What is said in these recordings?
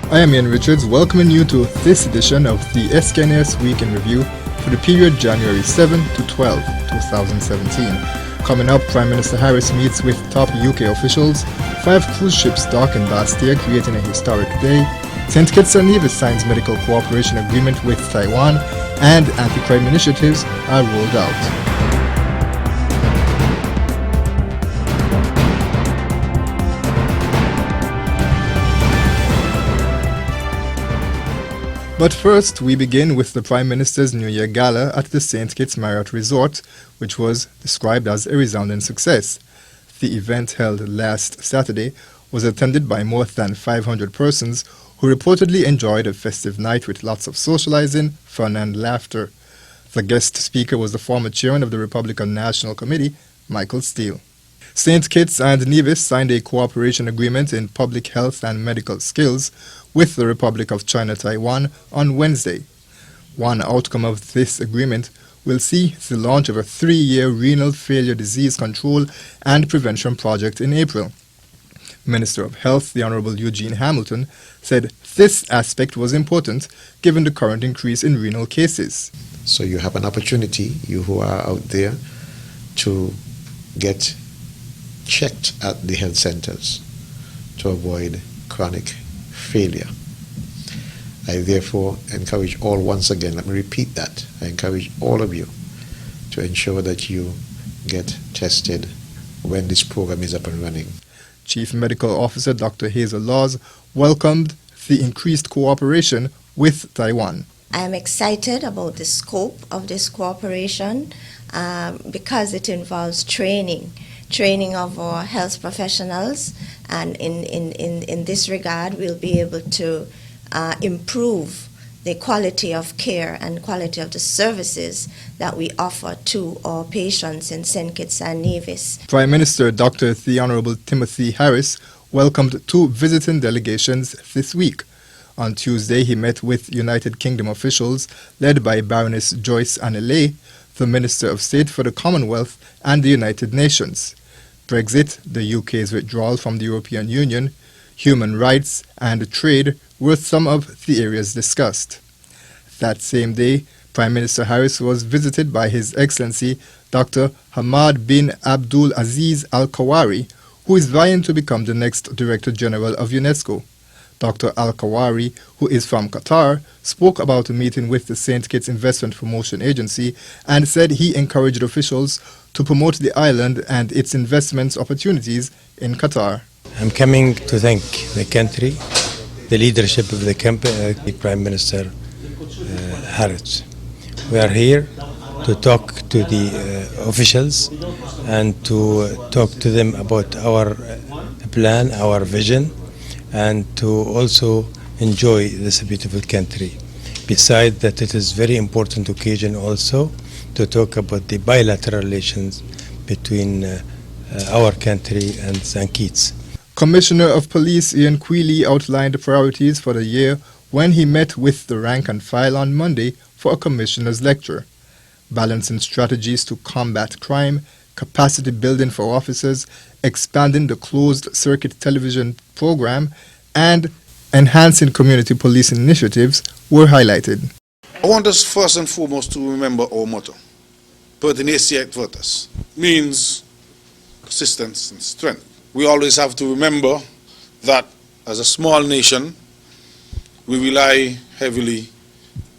I am Ian Richards, welcoming you to this edition of the SKNIS Week in Review for the period January 7 to 12, 2017. Coming up, Prime Minister Harris meets with top UK officials, 5 cruise ships dock in Bastia, creating a historic day, St. Kitts and Nevis signs medical cooperation agreement with Taiwan, and anti-crime initiatives are rolled out. But first, we begin with the Prime Minister's New Year Gala at the St. Kitts Marriott Resort, which was described as a resounding success. The event, held last Saturday, was attended by more than 500 persons who reportedly enjoyed a festive night with lots of socializing, fun and laughter. The guest speaker was the former chairman of the Republican National Committee, Michael Steele. St. Kitts and Nevis signed a cooperation agreement in public health and medical skills with the Republic of China Taiwan on Wednesday. One outcome of this agreement will see the launch of a 3-year renal failure disease control and prevention project in April. Minister of Health, the Honorable Eugene Hamilton, said this aspect was important given the current increase in renal cases. So you have an opportunity, you who are out there, to get checked at the health centers to avoid chronic failure. I therefore encourage all, once again, let me repeat that, I encourage all of you to ensure that you get tested when this program is up and running. Chief Medical Officer Dr. Hazel Laws welcomed the increased cooperation with Taiwan. I am excited about the scope of this cooperation because it involves training of our health professionals, and in this regard we'll be able to improve the quality of care and quality of the services that we offer to our patients in St. Kitts and Nevis. Prime Minister Dr. The Honorable Timothy Harris welcomed 2 visiting delegations this week. On Tuesday, he met with United Kingdom officials led by Baroness Joyce Annelay, the Minister of State for the Commonwealth and the United Nations. Brexit, the UK's withdrawal from the European Union, human rights and trade were some of the areas discussed. That same day, Prime Minister Harris was visited by His Excellency Dr. Hamad bin Abdul Aziz Al Kawari, who is vying to become the next Director General of UNESCO. Dr. Al Kawari, who is from Qatar, spoke about a meeting with the St. Kitts Investment Promotion Agency and said he encouraged officials to promote the island and its investment opportunities in Qatar. I'm coming to thank the country, the leadership of the Prime Minister Harris. We are here to talk to the officials and to talk to them about our plan, our vision, and to also enjoy this beautiful country. Besides that, it is very important occasion also to talk about the bilateral relations between our country and St. Kitts. Commissioner of Police Ian Quealy outlined the priorities for the year when he met with the rank and file on Monday for a commissioner's lecture. Balancing strategies to combat crime, capacity building for officers, expanding the closed-circuit television program, and enhancing community policing initiatives were highlighted. I want us first and foremost to remember our motto, pertinacia virtus, means persistence and strength. We always have to remember that as a small nation, we rely heavily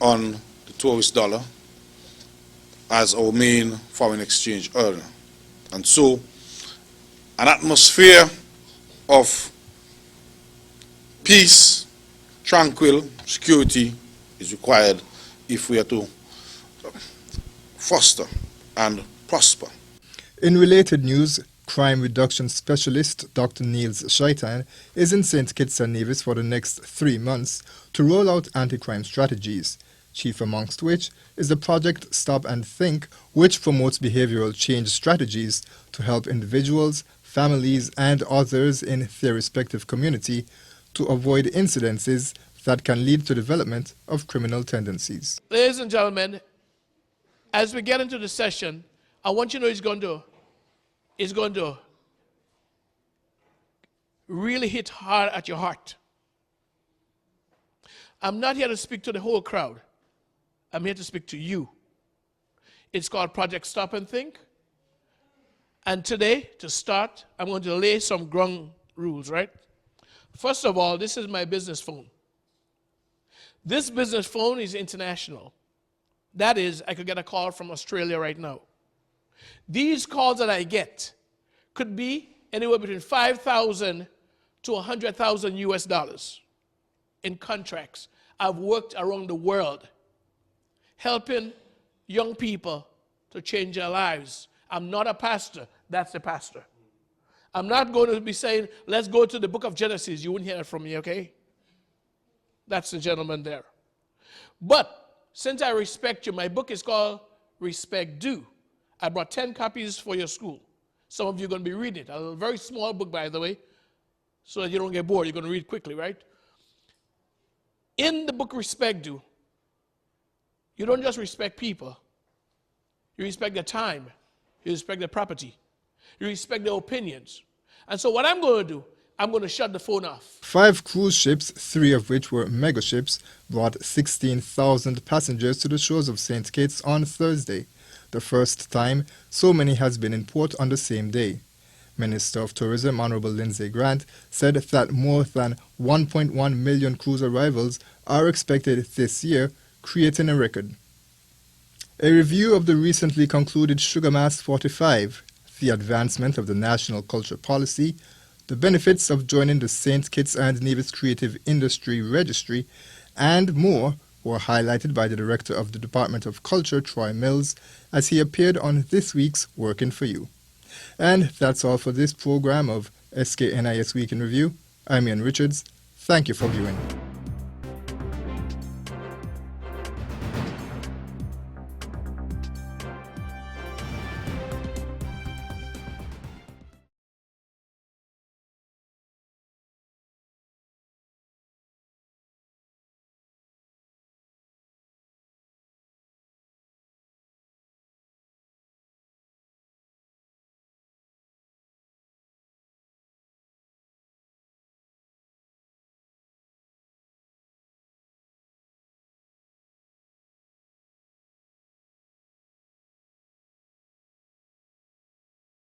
on the tourist dollar as our main foreign exchange earner. And so, an atmosphere of peace, tranquil, security is required if we are to foster and prosper. In related news, crime reduction specialist Dr. Niels Scheitan is in St. Kitts and Nevis for the next 3 months to roll out anti-crime strategies, chief amongst which is the project Stop and Think, which promotes behavioral change strategies to help individuals, families and others in their respective community to avoid incidences that can lead to development of criminal tendencies. Ladies and gentlemen, as we get into the session, I want you to know it's going to really hit hard at your heart. I'm not here to speak to the whole crowd. I'm here to speak to you. It's called Project Stop and Think. And today, to start, I'm going to lay some ground rules, right? First of all, this is my business phone. This business phone is international. That is, I could get a call from Australia right now. These calls that I get could be anywhere between 5,000 to 100,000 US dollars in contracts. I've worked around the world helping young people to change their lives. I'm not a pastor. That's the pastor. I'm not going to be saying, let's go to the book of Genesis. You wouldn't hear it from me, okay? That's the gentleman there. But since I respect you, my book is called Respect Due. I brought 10 copies for your school. Some of you are going to be reading it. A very small book, by the way, so that you don't get bored. You're going to read quickly, right? In the book Respect Due, you don't just respect people. You respect their time. You respect their property. You respect their opinions. And so what I'm going to do, I'm going to shut the phone off. 5 cruise ships, 3 of which were megaships, brought 16,000 passengers to the shores of St. Kitts on Thursday, the first time so many has been in port on the same day. Minister of Tourism Honorable Lindsay Grant said that more than 1.1 million cruise arrivals are expected this year, creating a record. A review of the recently concluded Sugar Mass 45, the advancement of the National Culture Policy, the benefits of joining the St. Kitts and Nevis Creative Industry Registry, and more were highlighted by the Director of the Department of Culture, Troy Mills, as he appeared on this week's Working for You. And that's all for this program of SKNIS Week in Review. I'm Ian Richards. Thank you for viewing.